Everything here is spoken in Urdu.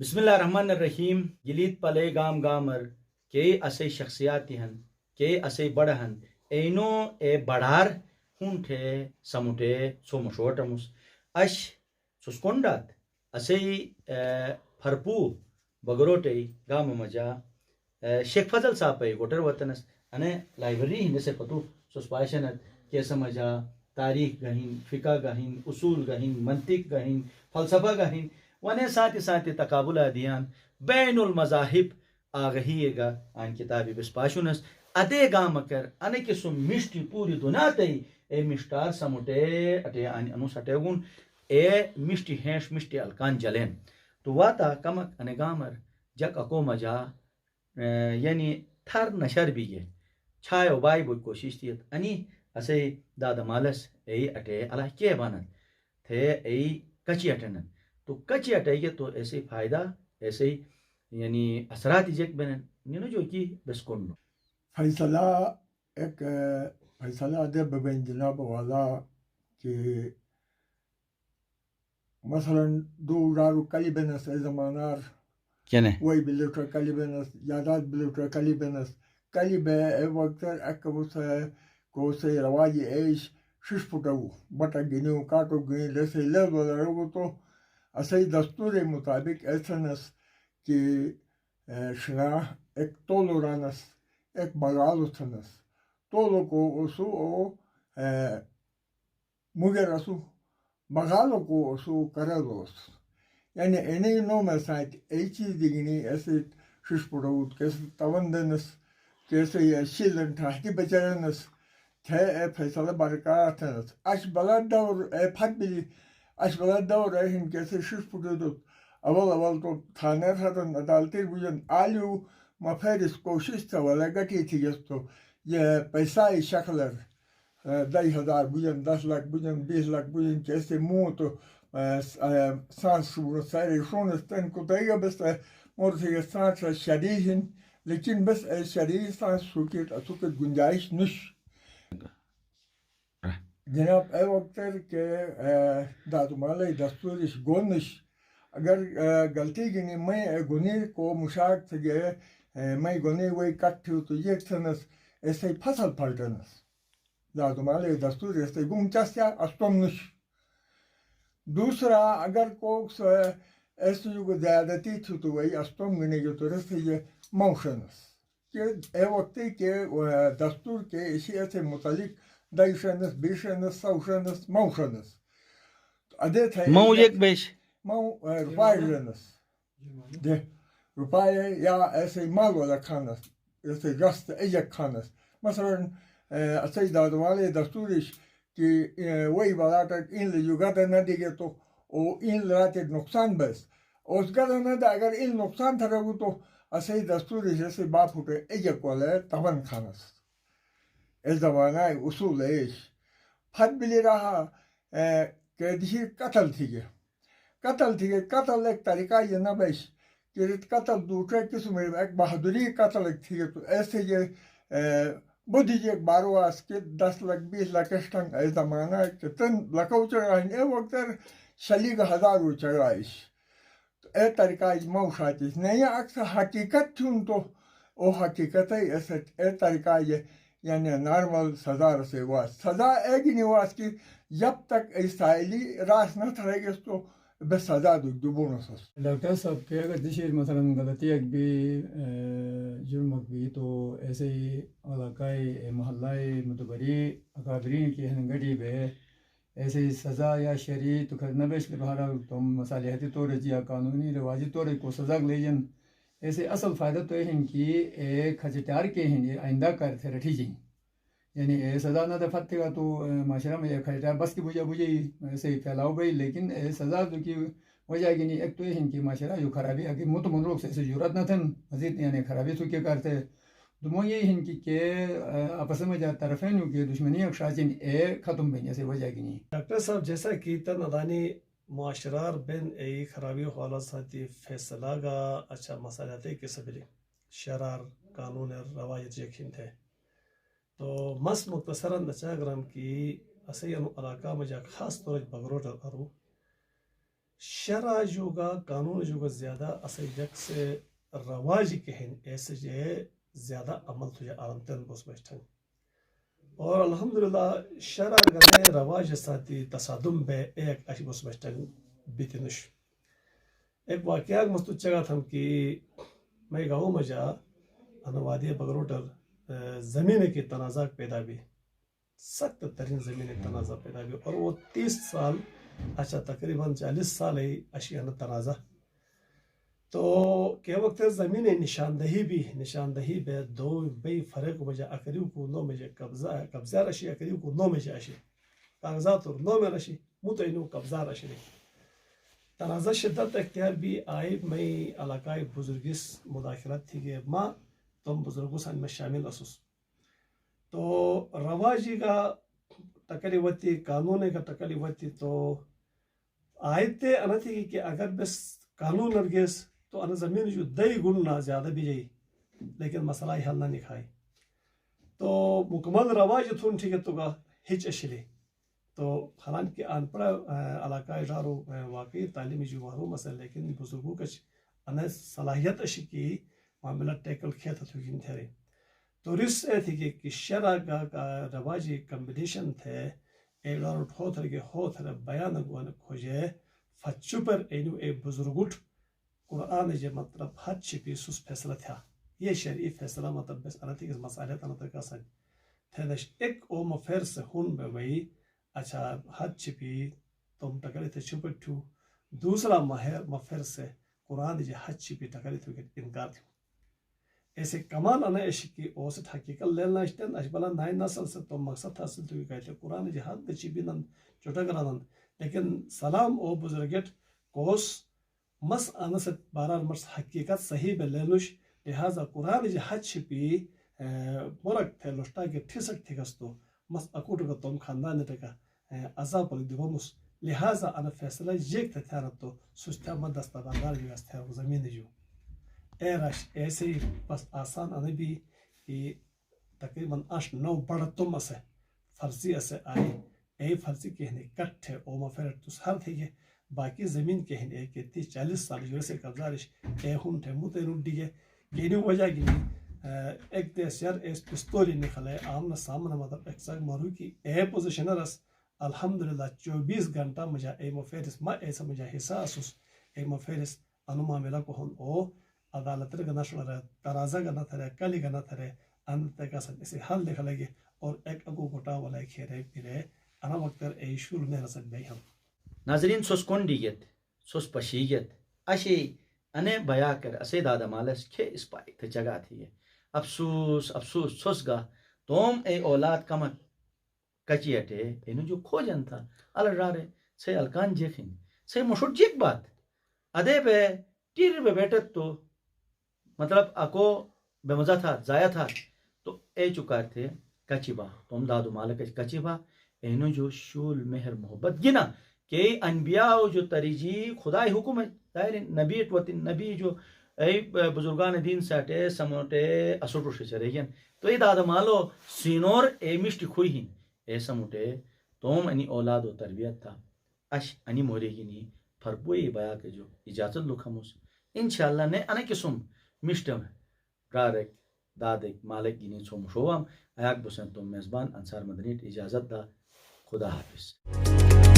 بسم اللہ الرحمن الرحیم یلیت پلے گام گامر کے اسے شخصیاتی ہن کے اسے بڑا ہن اینو اے بڑار ہونٹے سموٹے سو مشوٹمس اش سسکونڈات اسے فرپو بگروٹے گام مجا شیخ فضل صاحب پہ گوٹر وطنس انے لائبریری ہند سے پتو سسپائشنت کے سمجھا تاریخ گہین فقہ گہین اصول گہین منطق گہین فلسفہ گہین ونے ساتھ ساتھ تقابل ادیان بین المذاہب آگہی گا ان کتابی بس پاشونس ادے گام کر ان کے سو مشتی پوری دنیا تے اے مشتار سمٹے اٹے انو سٹے گون اے مشتی ہیش مشتی الکان جلین تو واتا کمک ان گامر جک اکو مجا یعنی تھر نشر بھی یہ چھائے بائی بود کوشش تیت انی اسے داد مالس ای اٹے اللہ کے بانن تھے ای کچی اٹنن تو کچی اٹائیے تو ایسے فائدہ ایسے یعنی اثرات جیک بنن نینو جو کی بسکنو فیصلہ ایک فیصلہ دے ببین جناب والا کہ مثلا دو رارو کلی بنس ای زمانار کینے وی بلیوٹر کلی بنس یادات بلیوٹر کلی بنس کلی بے ای وقتر اکبوس کو سے رواجی ایش شش پٹو بٹا گنیو کاٹو گنی لیسے لیل والا رگو تو اسی دستور مطابق ایسنس کہ شنا ایک تولو رانس ایک بغالو تھنس تولو کو اسو او مگر اسو بغالو کو اسو کرلوس یعنی اینی نو میں سائٹ ای چیز دیگنی ایسے شش پڑوت کیسے توندنس کیسے یہ شیلن تحتی بچرنس تھے اے فیصلہ برقرار تھنس اش بلد دور اے پھٹ بلی اش بلد دور اے ہن کیسے شش پڑوت اول تو تھانے تھاتن عدالتی بجن آلیو مفیرس کوشش تھا والا گٹی تھی جس تو یہ پیسائی شکلر 10,000 بجن 10 لاکھ بجن 20 لاکھ بجن کیسے منہ تو سانس سارے شونس تن کو تیگا بس مورتھی سانس شریح لیکن بس شریح سانس سکت گنجائش نش جناب اے وقتر کہ دادمالی دستورش گونش اگر غلطی گنی میں گنی کو مشاک تھے میں گنی وی کٹ تھیو تو یہ تھنس ایسے فصل پلٹنس دادمالی دستور ایسے گم چاستیا استم نش دوسرا اگر کوکس ایسے جو زیادتی تھو تو وہی استم گنے جو تو رسے یہ موشنس کہ اے وقتی کہ دستور کے اسی ایسے متعلق دائشنس بیشنس سوشنس موشنس ادے تھے مو یک بیش مو روپائے رنس دے روپائے یا ایسے مال والا کھانس ایسے رست ایجک کھانس مثلا اسی دادوالے دستورش کہ وہی بلاٹک ان لے جو گاتا نہ دیگے تو او ان لاتے نقصان بس اس گاتا نہ دا اگر ان نقصان تھا رہو تو اسی دستورش ایسے باپ ہوتے ایجک والا تبن کھانس اس زمانہ اصول ایش پھٹ بلی رہا کہ دیشی قتل تھی گے قتل ایک طریقہ یہ نہ بیش کہ قتل دوسرے قسم ایک بہادری قتل ایک تھی تو ایسے یہ بدھی ایک بارو آس کے 10 لاکھ 20 لاکھ اشتنگ اے زمانہ کہ تن لکو چڑھائیں اے وقت شلیگ 1000 چڑھائش تو اے طریقہ موشاتیس نہیں اکثر حقیقت تھون تو او حقیقت ہے ایسے اے طریقہ یہ یعنی نارمل سزا رسے واس سزا ایک ہی نہیں واس کی جب تک اسرائیلی راس نہ تھرے گے تو بس سزا دوبونہ سس ڈاکٹر صاحب کہ اگر دشیر مثلا غلطی ایک بھی جرم بھی تو ایسے ہی علاقائی محلہ متبری اکابرین کی ہنگڑی بے ایسے ہی سزا یا شریع تو کرنا بیش کے بہارا تم مصالحتی طور یا قانونی رواجی طور کو سزا لیجن ایسے اصل فائدہ تو ہے کہ ایک خجٹار کے ہیں آئندہ کر تھے رٹھی جائیں یعنی سزا نہ دفعت گا تو معاشرہ میں ایک خجٹار بس کی بجے ایسے ہی پھیلاؤ گئی لیکن سزا جو کی وجہ کہ نہیں ایک تو یہ کہ معاشرہ جو خرابی اگر متمن روک سے ایسے ضرورت نہ تھن مزید یعنی خرابی تو کیا کرتے دوموں یہ ہیں کہ آپس میں جا طرفین کی دشمنی اور شاجن ختم بین ایسے وجہ کہ نہیں ڈاکٹر صاحب جیسا کہ تن ادانی معاشرار بین ای خرابی حالات ساتھی فیصلہ گا اچھا مسئلہ کے سبری شرار قانون روایت یقین تھے تو مس مختصراً اچھا گرام کی اسی علاقہ میں جا خاص طور بگروٹ ارو شرع جوگا قانون جوگا زیادہ اصل یک سے رواج کہن ایسے جے زیادہ عمل تجھے آرمتن بس بیٹھن اور الحمدللہ شرع گنے رواج ساتھی تصادم بے ایک اشی بس بیٹھن بیتنش ایک واقعہ مستو چگا تھا کہ میں گاؤں میں جا وادی بگروٹر زمین کی تنازع پیدا بھی سخت ترین زمین تنازع پیدا بھی اور وہ 30 سال اچھا تقریباً 40 سال ہے اشیاء تنازع تو کہ وقت زمین نشاندہی بے دو بے فرق مجھے اکریو کو نو مجھے قبضہ رشی اکریو کو نو مجھے اشی کاغذات اور نو میں رشی متعینو قبضہ رشی تنازع شدت اختیار بھی آئی میں علاقائی بزرگس مداخلت تھی کہ ماں تم بزرگوں سے میں شامل اسوس تو رواجی کا ٹکلی وتی قانون کا ٹکلی وتی تو آیتے انا تھی کہ اگر بس قانون نرگیس تو انا زمین جو دئی گنا زیادہ بھی جائی لیکن مسئلہ حل نہ نکھائی تو مکمل رواج تھون ٹھیک ہے تو کا ہچ اشلی تو حالانکہ ان پڑھا علاقہ جارو واقعی تعلیمی جو محروم ہے لیکن بزرگوں کا انا صلاحیت اشی کی معاملہ ٹیکل کھیت ہوگی تھے تو رس تھی کہ شرع کا رواجی کمبینیشن تھے ایک دار ہو تھے بیان گوان کھوجے فچو پر اینو اے بزرگوٹ قرآن جے مطلب حد چھپی سس فیصلہ تھا یہ شرعی فیصلہ مطلب بس انا تھی کہ مسئلہ تھا نہ سن تھے دش ایک او مفیر سے ہون بے وئی اچھا حد چھپی تم ٹکری تھے چھپٹو دوسرا مفیر سے قرآن جے حد چھپی ٹکری تھے انکار تھی ایسے کمال انا اشکی اوسط حقیقت لینا اشتن اشبالا نائن نسل سے تو مقصد حاصل تو کہتے قرآن جہاد دچی بھی نن چوٹا کرانن لیکن سلام او بزرگت کوس مس انا سے بارار مرس حقیقت صحیح بے لینوش لہذا قرآن جہاد چھپی مرک تھے لشتا کے ٹھسک تھے گستو مس اکوٹو کا تم خاندان تکا عذاب پر دیواموس لہذا انا فیصلہ یک تھے تھا تو سوچتا مد دستاوردار جو اس تھے زمین جو ایسے ہی بس آسان انا بھی کہ تقریباً 8-9 بڑا تم اسے فرضی اسے آئے اے فرضی کہنے کٹ ہے او مفرد تو ہر تھے کہ باقی زمین کہنے کہ 30-40 سال جو سے قبضارش اے ہون تھے موتے روڈ دیگے گینی وجہ گینی ایک دیس یار ایس پستولی نکھلے آمنا سامنا مطلب ایک ساک مرو کی اے پوزیشنر اس الحمدللہ 24 گھنٹہ مجھا اے مفیرس ما ایسا مجھا حصہ اسوس اے مفیرس انو معاملہ کو ہون او عدالت گنا شڑا ترازہ گنا تھرے کلی گنا تھرے انت کا سن اسے حل لکھ لگے اور ایک اگو گٹا والا کھیرے پیرے انا وقت اے شور میں رسد بے ہم ناظرین سوس کونڈیت سوس پشیگت اشی انے بیا کر اسے دادا مالس کھے اس پائی تھے جگہ تھی افسوس سوس گا توم اے اولاد کمک کچی اٹے اینو جو کھو جن تھا الر رارے سے الکان جیکھن سے مشوٹ جیک بات ادے بے ٹیر بے بیٹت تو مطلب اکو بے مزہ تھا ضائع تھا تو اے چکار تھے کچی با تم دادو مالک کچی با اینو جو شول مہر محبت گنا کہ انبیاء جو تریجی خدای حکم ہے ظاہر نبی ٹوتن نبی جو اے بزرگان دین ساٹے سموٹے اسوٹو شچرے تو اے دادا مالو سینور اے مشتی کھوئی ہن اے سموٹے توم انی اولاد و تربیت تھا اش انی مورے گینی فربوئی بیا کے جو اجازت لکھموس انشاءاللہ نے انا قسم مشتم رارک دادک مالک گینی چھوم شوام ایاک بسن تم میزبان انصار مدنیٹ اجازت دا خدا حافظ